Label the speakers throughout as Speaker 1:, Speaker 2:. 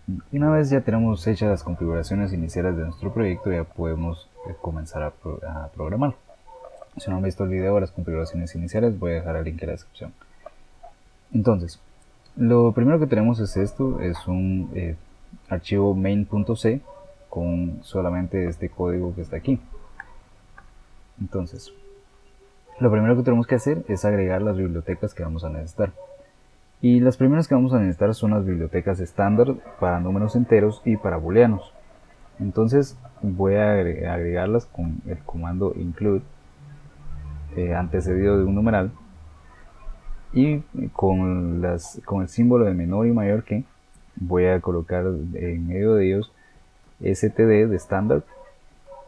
Speaker 1: Y una vez ya tenemos hechas las configuraciones iniciales de nuestro proyecto, ya podemos comenzar a programar. Si no han visto el video de las configuraciones iniciales, voy a dejar el link en la descripción. Entonces, lo primero que tenemos es esto, es un archivo main.c con solamente este código que está aquí. Entonces, lo primero que tenemos que hacer es agregar las bibliotecas que vamos a necesitar. Y las primeras que vamos a necesitar son las bibliotecas estándar para números enteros y para booleanos. Entonces voy a agregarlas con el comando include antecedido de un numeral y con el símbolo de menor y mayor que voy a colocar en medio de ellos std de standard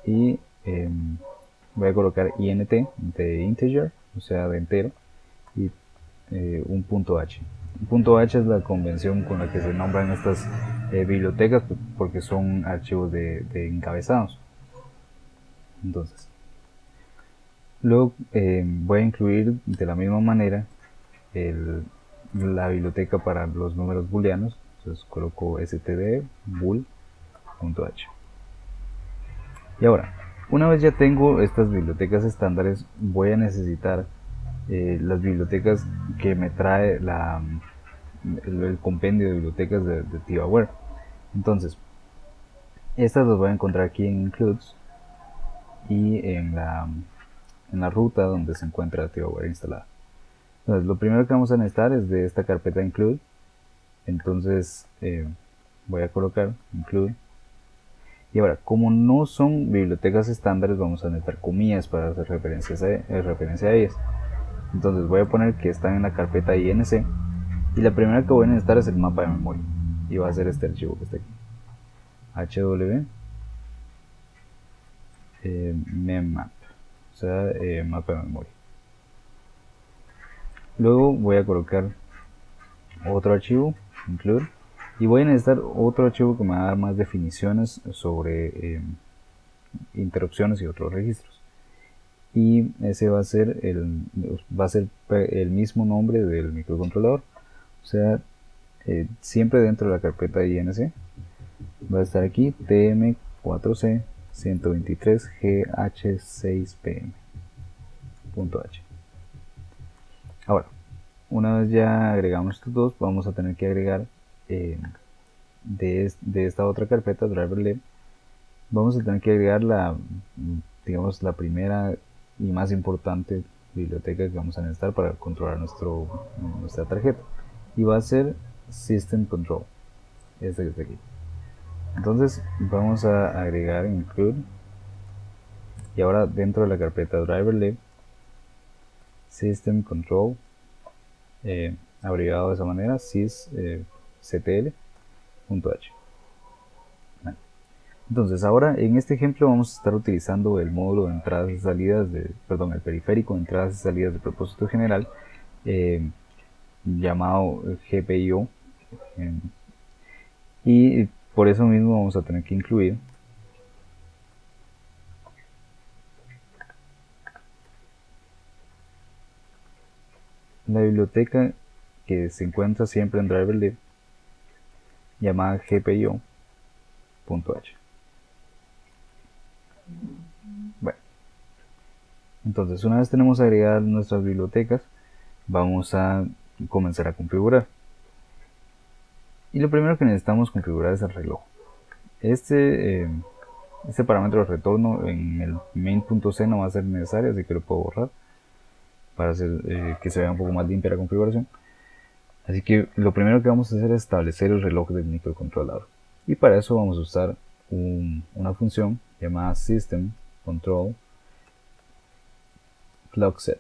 Speaker 1: y voy a colocar int de integer, o sea de entero, y un punto h. Un punto h es la convención con la que se nombran estas bibliotecas porque son archivos de encabezados. Entonces, luego voy a incluir de la misma manera la biblioteca para los números booleanos. Entonces coloco std bool.h. Y ahora, una vez ya tengo estas bibliotecas estándares, voy a necesitar las bibliotecas que me trae el compendio de bibliotecas de TivaWare. Entonces, estas las voy a encontrar aquí en includes y en la ruta donde se encuentra TivaWare instalada. Entonces, lo primero que vamos a necesitar es de esta carpeta include. Entonces voy a colocar include. Y ahora, como no son bibliotecas estándares, vamos a necesitar comillas para hacer referencia a ellas. Entonces voy a poner que están en la carpeta inc. Y la primera que voy a necesitar es el mapa de memoria. Y va a ser este archivo que está aquí. hw memmap. O sea, mapa de memoria. Luego voy a colocar otro archivo, include, y voy a necesitar otro archivo que me va a dar más definiciones sobre interrupciones y otros registros. Y ese va a ser el mismo nombre del microcontrolador. O sea, siempre dentro de la carpeta inc va a estar aquí tm4c 123gh6pm.h. Ahora, una vez ya agregamos estos dos, vamos a tener que agregar de esta otra carpeta, driverlib, vamos a tener que agregar digamos, la primera y más importante biblioteca que vamos a necesitar para controlar nuestra tarjeta. Y va a ser System Control, esta que está aquí. Entonces vamos a agregar include, y ahora dentro de la carpeta driverlib, System Control, abreviado de esa manera, sysctl.h. Entonces ahora en este ejemplo vamos a estar utilizando el módulo de entradas y salidas el periférico de entradas y salidas de propósito general llamado GPIO, y por eso mismo vamos a tener que incluir la biblioteca que se encuentra siempre en driverlib llamada GPIO.h. Bueno, entonces una vez tenemos agregadas nuestras bibliotecas, vamos a comenzar a configurar. Y lo primero que necesitamos configurar es el reloj. Este parámetro de retorno en el main.c no va a ser necesario, así que lo puedo borrar para hacer que se vea un poco más limpia la configuración. Así que lo primero que vamos a hacer es establecer el reloj del microcontrolador. Y para eso vamos a usar una función llamada system control clock set.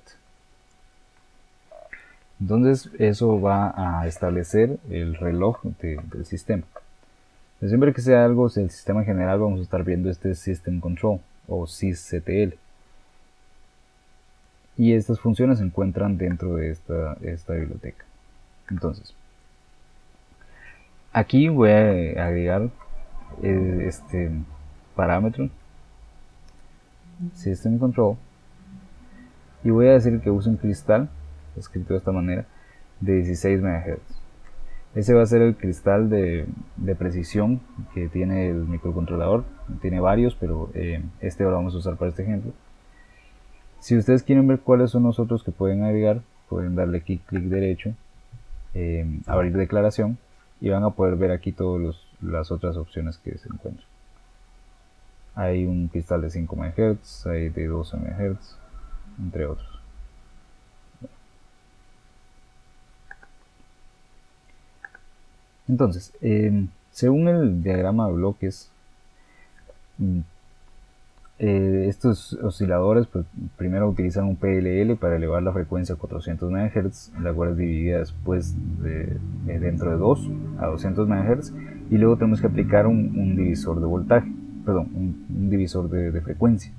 Speaker 1: Entonces eso va a establecer el reloj del sistema. Pero siempre que sea algo del sistema en general, vamos a estar viendo este system control o sysctl. Y estas funciones se encuentran dentro de esta biblioteca. Entonces, aquí voy a agregar este parámetro system control y voy a decir que use un cristal escrito de esta manera de 16 MHz. Ese va a ser el cristal de precisión que tiene el microcontrolador. Tiene varios, pero este lo vamos a usar para este ejemplo. Si ustedes quieren ver cuáles son los otros que pueden agregar, pueden darle clic derecho, abrir declaración, y van a poder ver aquí todas las otras opciones que se encuentran. Hay un cristal de 5 MHz, hay de 12 MHz, entre otros. Entonces, según el diagrama de bloques, estos osciladores pues, primero utilizan un PLL para elevar la frecuencia a 400 MHz, la cual es dividida después dentro de 2 a 200 MHz, y luego tenemos que aplicar un divisor de voltaje, perdón, un divisor de frecuencia.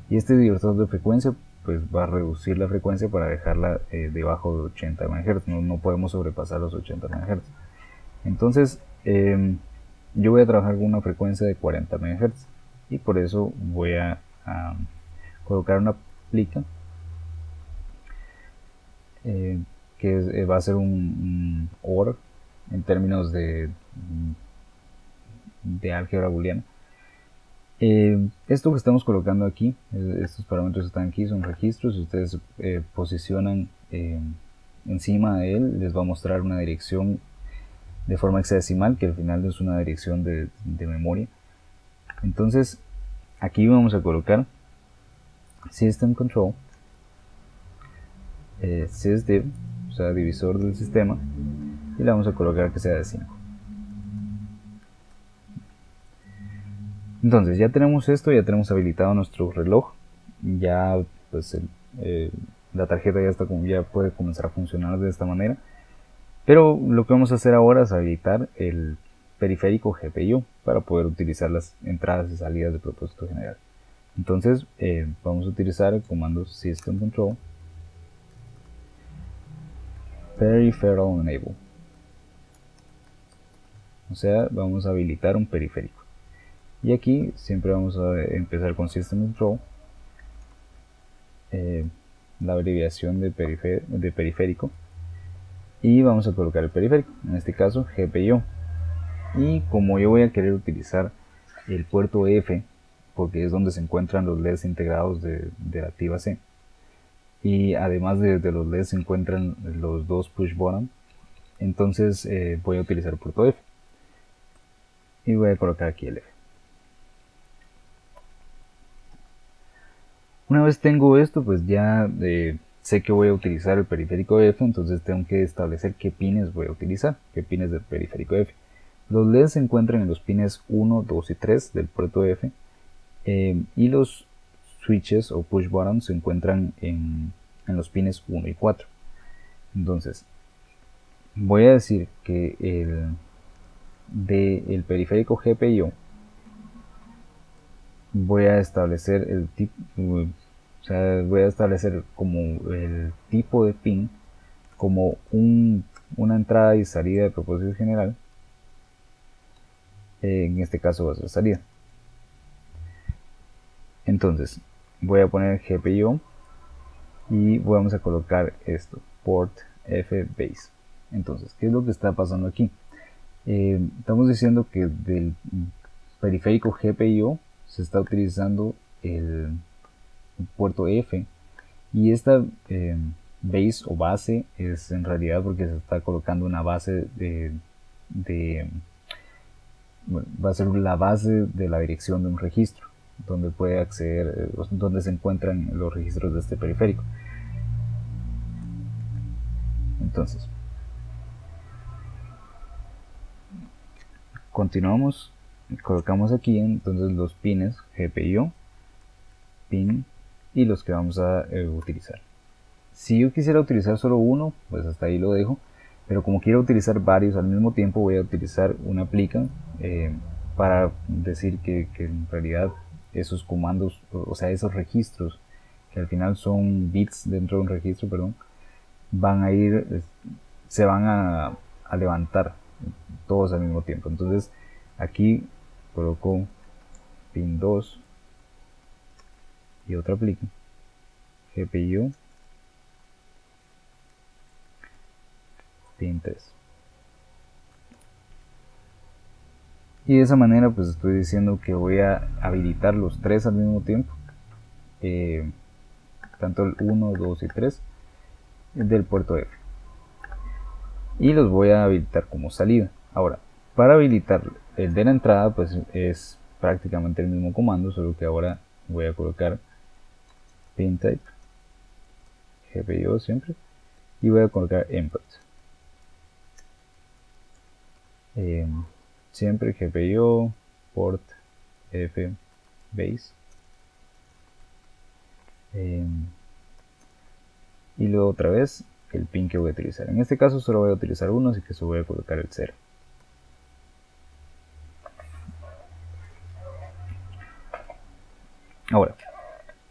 Speaker 1: Y este divisor de frecuencia pues va a reducir la frecuencia para dejarla debajo de 80 MHz, no podemos sobrepasar los 80 MHz. Entonces, yo voy a trabajar con una frecuencia de 40 MHz y por eso voy a colocar una plica que va a ser un OR en términos de álgebra booleana. Esto que estamos colocando aquí, estos parámetros que están aquí son registros. Si ustedes posicionan encima de él, les va a mostrar una dirección de forma hexadecimal, que al final es una dirección de memoria. Entonces aquí vamos a colocar System Control, sysdiv, o sea divisor del sistema, y le vamos a colocar que sea de 5. Entonces ya tenemos esto, ya tenemos habilitado nuestro reloj, ya pues la tarjeta ya puede comenzar a funcionar de esta manera. Pero lo que vamos a hacer ahora es habilitar el periférico GPIO para poder utilizar las entradas y salidas de propósito general. Entonces vamos a utilizar el comando System Control Peripheral Enable. O sea, vamos a habilitar un periférico. Y aquí siempre vamos a empezar con System Control, la abreviación de periférico, y vamos a colocar el periférico, en este caso GPIO. Y como yo voy a querer utilizar el puerto F, porque es donde se encuentran los LEDs integrados de la activa C, y además de los LEDs se encuentran los dos push button, entonces voy a utilizar el puerto F y voy a colocar aquí el F. Una vez tengo esto, pues ya sé que voy a utilizar el periférico F, entonces tengo que establecer qué pines voy a utilizar, qué pines del periférico F. Los LEDs se encuentran en los pines 1, 2 y 3 del puerto F, y los switches o push buttons se encuentran en los pines 1 y 4. Entonces voy a decir que del periférico GPIO voy a establecer el tipo, o sea, voy a establecer como el tipo de pin como una entrada y salida de propósito general. En este caso va a ser salida. Entonces voy a poner GPIO y vamos a colocar esto, port F base. Entonces, ¿qué es lo que está pasando aquí? Estamos diciendo que del periférico GPIO se está utilizando el puerto F, y esta base o base es en realidad porque se está colocando una base bueno, va a ser la base de la dirección de un registro donde puede acceder, donde se encuentran los registros de este periférico. Entonces continuamos, colocamos aquí entonces los pines GPIO, pin y los que vamos a utilizar. Si yo quisiera utilizar solo uno, pues hasta ahí lo dejo, pero como quiero utilizar varios al mismo tiempo, voy a utilizar una plica para decir que en realidad esos comandos, o sea, esos registros, que al final son bits dentro de un registro, perdón, van a ir, se van a levantar todos al mismo tiempo. Entonces aquí coloco pin 2 y otra plica, GPIO, pin 3. Y de esa manera pues estoy diciendo que voy a habilitar los tres al mismo tiempo, tanto el 1, 2 y 3 del puerto F, y los voy a habilitar como salida. Ahora, para habilitar el de la entrada pues es prácticamente el mismo comando, solo que ahora voy a colocar pin type GPIO siempre y voy a colocar input siempre GPIO port F base y luego otra vez el pin que voy a utilizar. En este caso solo voy a utilizar uno, así que solo voy a colocar el 0. Ahora,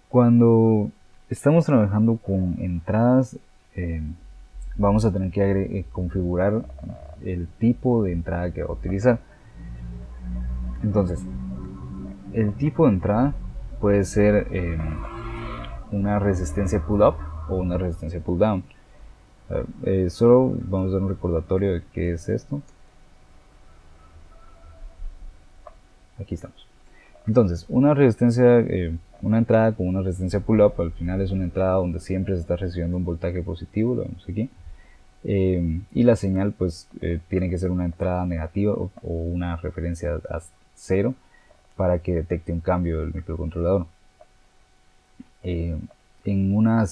Speaker 1: cuando estamos trabajando con entradas, vamos a tener que configurar el tipo de entrada que va a utilizar. Entonces, el tipo de entrada puede ser una resistencia pull-up o una resistencia pull-down. Solo vamos a dar un recordatorio de qué es esto. Aquí estamos. Entonces, una resistencia, una entrada con una resistencia pull-up al final es una entrada donde siempre se está recibiendo un voltaje positivo, lo vemos aquí. Y la señal pues tiene que ser una entrada negativa o una referencia a 0 para que detecte un cambio del microcontrolador. En una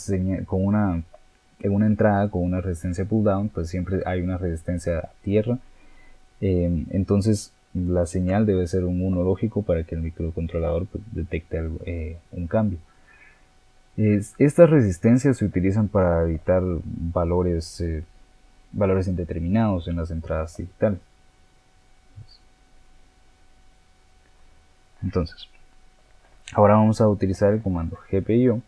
Speaker 1: entrada con una resistencia pull down pues siempre hay una resistencia a tierra, entonces la señal debe ser un 1 lógico para que el microcontrolador pues, detecte un cambio. Estas resistencias se utilizan para evitar valores indeterminados en las entradas digitales. Entonces, ahora vamos a utilizar el comando GPIO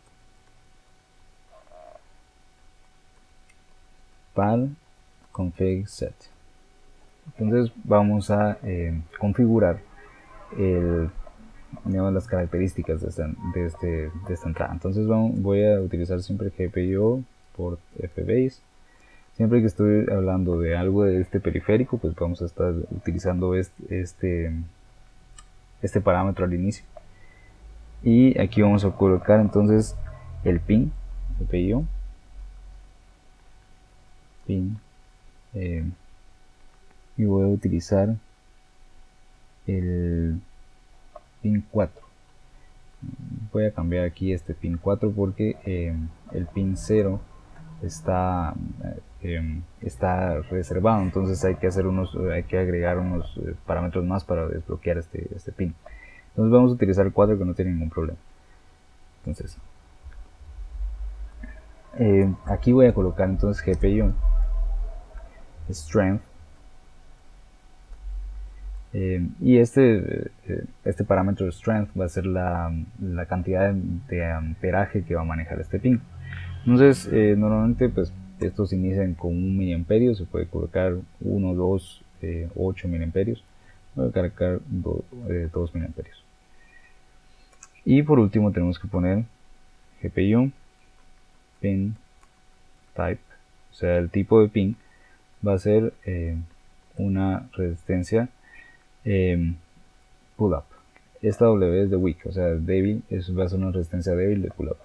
Speaker 1: pal config set. Entonces vamos a configurar las características de esta entrada. Entonces voy a utilizar siempre GPIO port FBase. Siempre que estoy hablando de algo de este periférico, pues vamos a estar utilizando este parámetro al inicio. Y aquí vamos a colocar entonces el pin, GPIO, pin, y voy a utilizar el pin 4. Voy a cambiar aquí este pin 4 porque el pin 0 está reservado, entonces hay que agregar unos parámetros más para desbloquear este pin. Entonces vamos a utilizar el 4 que no tiene ningún problema. Entonces aquí voy a colocar entonces GPIO strength y este parámetro de strength va a ser la cantidad de amperaje que va a manejar este pin. Entonces normalmente pues estos inician con 1 miliamperio, se puede colocar 1, 2, 8 miliamperios, voy a colocar 2 miliamperios. Y por último tenemos que poner GPIO pin type, o sea el tipo de pin va a ser una resistencia pull up. Esta W es de weak, o sea débil, va a ser una resistencia débil de pull up.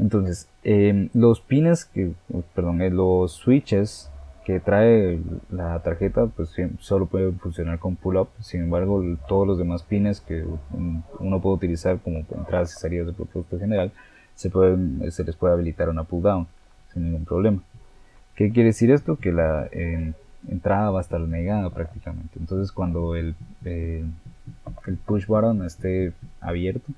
Speaker 1: Entonces los pines los switches que trae la tarjeta pues solo pueden funcionar con pull up. Sin embargo, todos los demás pines que uno puede utilizar como entradas y salidas de producto general se les puede habilitar una pull down sin ningún problema. ¿Qué quiere decir esto? Que la entrada va a estar negada prácticamente. Entonces cuando el push button esté abierto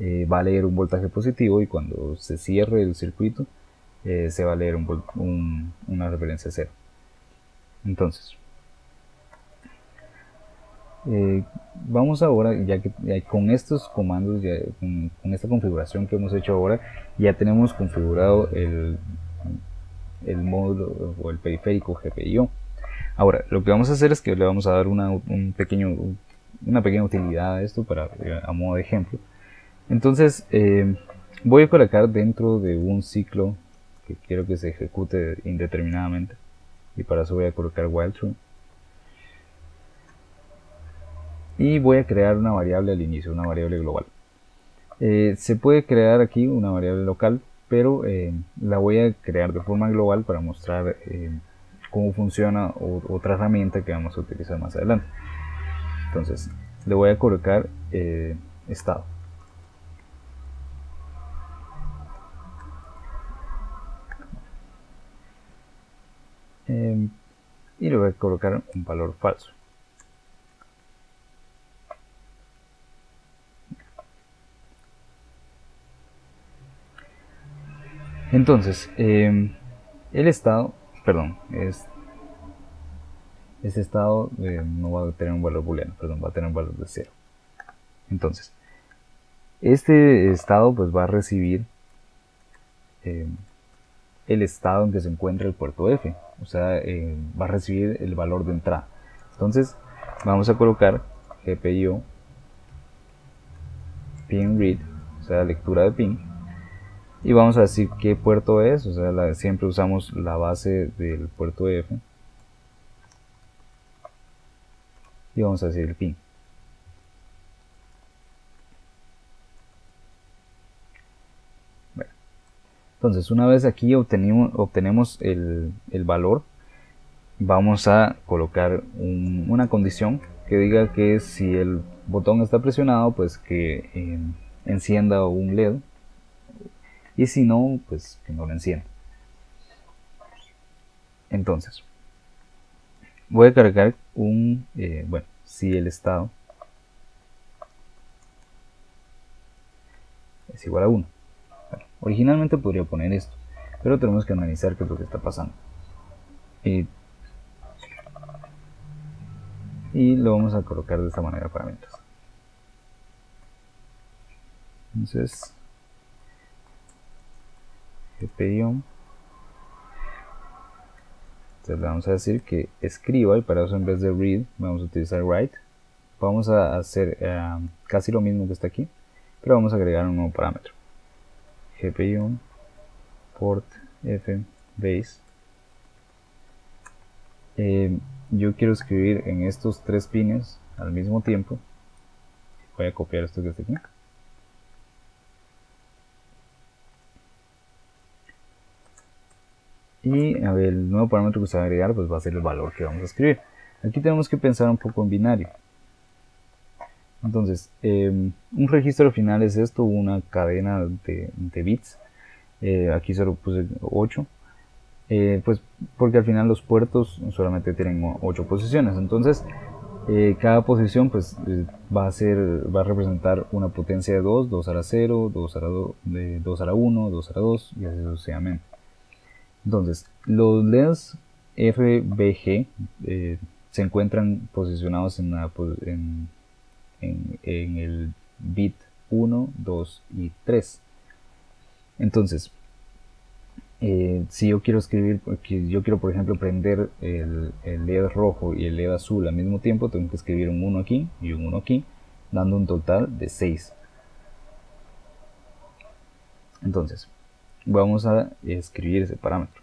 Speaker 1: va a leer un voltaje positivo, y cuando se cierre el circuito se va a leer una referencia 0. Entonces vamos ahora, ya con estos comandos, con esta configuración que hemos hecho ahora, ya tenemos configurado el módulo o el periférico GPIO. Ahora lo que vamos a hacer es que le vamos a dar una pequeña utilidad a esto a modo de ejemplo. Entonces voy a colocar dentro de un ciclo que quiero que se ejecute indeterminadamente, y para eso voy a colocar while true. y voy a crear una variable al inicio, una variable global. Se puede crear aquí una variable local, pero la voy a crear de forma global para mostrar cómo funciona otra herramienta que vamos a utilizar más adelante. Entonces le voy a colocar estado. Y le voy a colocar un valor falso. Entonces, el estado, perdón, este estado no va a tener un valor booleano, perdón, va a tener un valor de 0. Entonces, este estado pues va a recibir el estado en que se encuentra el puerto F, o sea, va a recibir el valor de entrada. Entonces, vamos a colocar GPIO pin read, o sea, lectura de pin, y vamos a decir qué puerto es, o sea, siempre usamos la base del puerto F, y vamos a decir el pin. Bueno, entonces, una vez aquí obtenemos el valor, vamos a colocar una condición que diga que si el botón está presionado, pues que encienda un LED, y si no, pues que no lo encienda. Entonces, voy a cargar bueno, si el estado es igual a 1. Bueno, originalmente podría poner esto, pero tenemos que analizar qué es lo que está pasando. Y lo vamos a colocar de esta manera para mientras. Entonces, GPIO. Entonces le vamos a decir que escriba, y para eso en vez de read vamos a utilizar write. Vamos a hacer casi lo mismo que está aquí, pero vamos a agregar un nuevo parámetro. GPIO port F base. Yo quiero escribir en estos 3 pines al mismo tiempo. Voy a copiar esto que está aquí. Y a ver, el nuevo parámetro que se va a agregar pues va a ser el valor que vamos a escribir. Aquí tenemos que pensar un poco en binario. Entonces, un registro final es esto, una cadena de bits. Aquí solo puse 8. Pues porque al final los puertos solamente tienen 8 posiciones. Entonces, cada posición pues va a representar una potencia de 2, 2 a la 0, 2 a la 2 a la 1, 2 a la 2 y así sucesivamente. Entonces, los LEDs RBG se encuentran posicionados en el bit 1, 2 y 3. Entonces, si yo quiero escribir, porque yo quiero por ejemplo prender el LED rojo y el LED azul al mismo tiempo, tengo que escribir un 1 aquí y un 1 aquí, dando un total de 6. Entonces, vamos a escribir ese parámetro.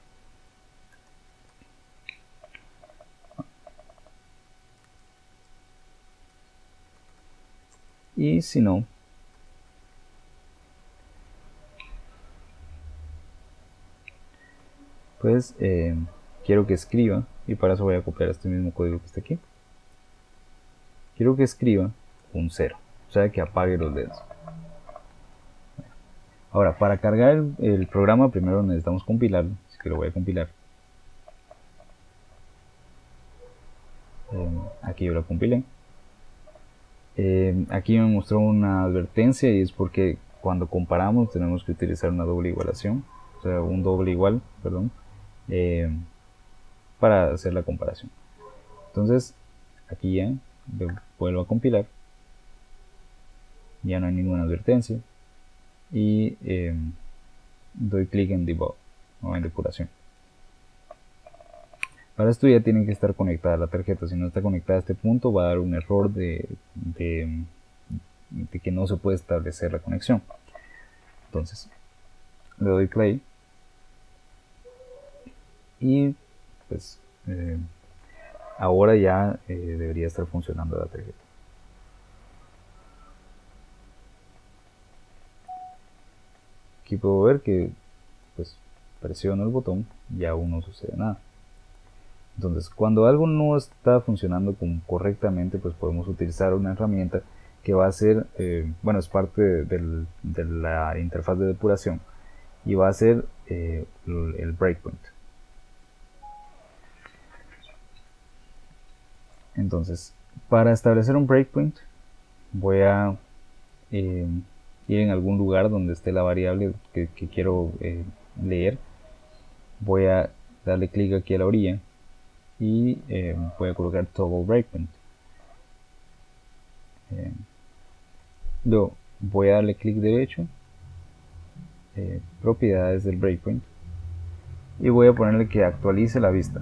Speaker 1: Y si no, pues quiero que escriba, y para eso voy a copiar este mismo código que está aquí. Quiero que escriba un 0, o sea que apague los LEDs. Ahora, para cargar el programa primero necesitamos compilarlo, así que lo voy a compilar. Aquí yo lo compilé. Aquí me mostró una advertencia, y es porque cuando comparamos tenemos que utilizar una doble igualación, o sea, un doble igual, perdón, para hacer la comparación. Entonces, aquí ya lo vuelvo a compilar, ya no hay ninguna advertencia, y doy clic en debug o en depuración. Para esto ya tiene que estar conectada la tarjeta. Si no está conectada a este punto va a dar un error de que no se puede establecer la conexión. Entonces le doy play y pues ahora ya debería estar funcionando la tarjeta. aquí puedo ver que pues presiono el botón y aún no sucede nada. Entonces, cuando algo no está funcionando correctamente, pues podemos utilizar una herramienta que va a ser, bueno, es parte de la interfaz de depuración y va a ser el breakpoint. Entonces, para establecer un breakpoint, voy a ir en algún lugar donde esté la variable que quiero leer. Voy a darle clic aquí a la orilla y voy a colocar toggle breakpoint. Luego voy a darle clic derecho, propiedades del breakpoint, y voy a ponerle que actualice la vista,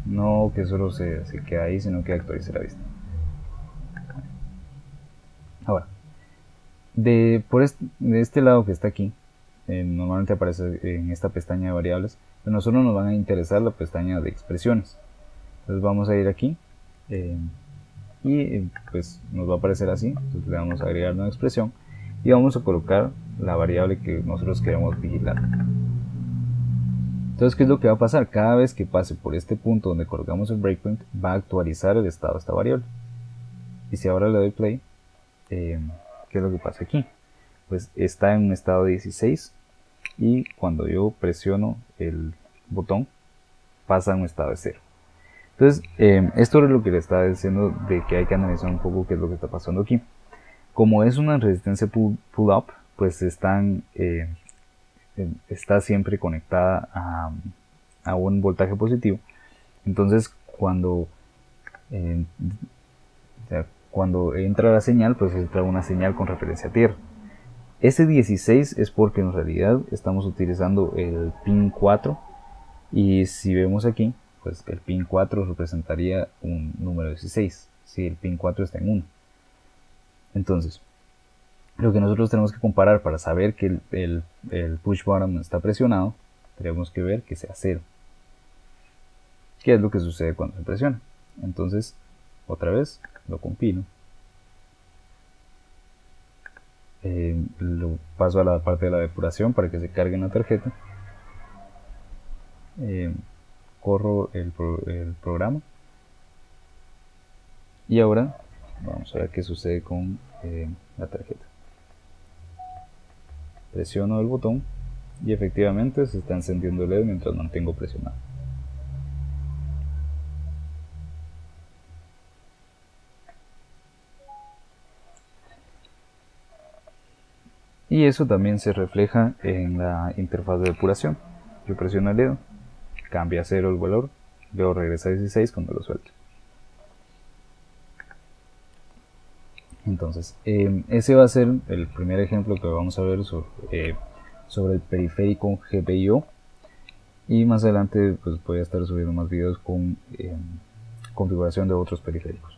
Speaker 1: no que solo se quede ahí, sino que actualice la vista. Ahora, de este lado que está aquí, normalmente aparece en esta pestaña de variables, pero nosotros nos van a interesar la pestaña de expresiones. Entonces vamos a ir aquí y pues nos va a aparecer así. Entonces le vamos a agregar una expresión y vamos a colocar la variable que nosotros queremos vigilar. Entonces, ¿qué es lo que va a pasar? Cada vez que pase por este punto donde colocamos el breakpoint, va a actualizar el estado de esta variable. Y si ahora le doy play, ¿qué es lo que pasa aquí? Pues está en un estado 16 y cuando yo presiono el botón pasa a un estado de 0. Entonces, esto es lo que le estaba diciendo, de que hay que analizar un poco qué es lo que está pasando aquí. Como es una resistencia pull-up, pues está siempre conectada a un voltaje positivo. Entonces, cuando entra la señal, pues entra una señal con referencia a tierra. Ese 16 es porque en realidad estamos utilizando el pin 4, y si vemos aquí, pues el pin 4 representaría un número 16 si el pin 4 está en 1. Entonces, lo que nosotros tenemos que comparar para saber que el push button está presionado, tenemos que ver que sea 0. ¿Qué es lo que sucede cuando se presiona? Entonces, otra vez lo compilo. Lo paso a la parte de la depuración para que se cargue en la tarjeta. Corro el programa. Y ahora vamos a ver qué sucede con la tarjeta. Presiono el botón y efectivamente se está encendiendo el LED mientras mantengo presionado. Y eso también se refleja en la interfaz de depuración. Yo presiono el dedo, cambia a 0 el valor, luego regresa a 16 cuando lo suelto. Entonces, ese va a ser el primer ejemplo que vamos a ver sobre el periférico GPIO. Y más adelante pues voy a estar subiendo más videos con configuración de otros periféricos.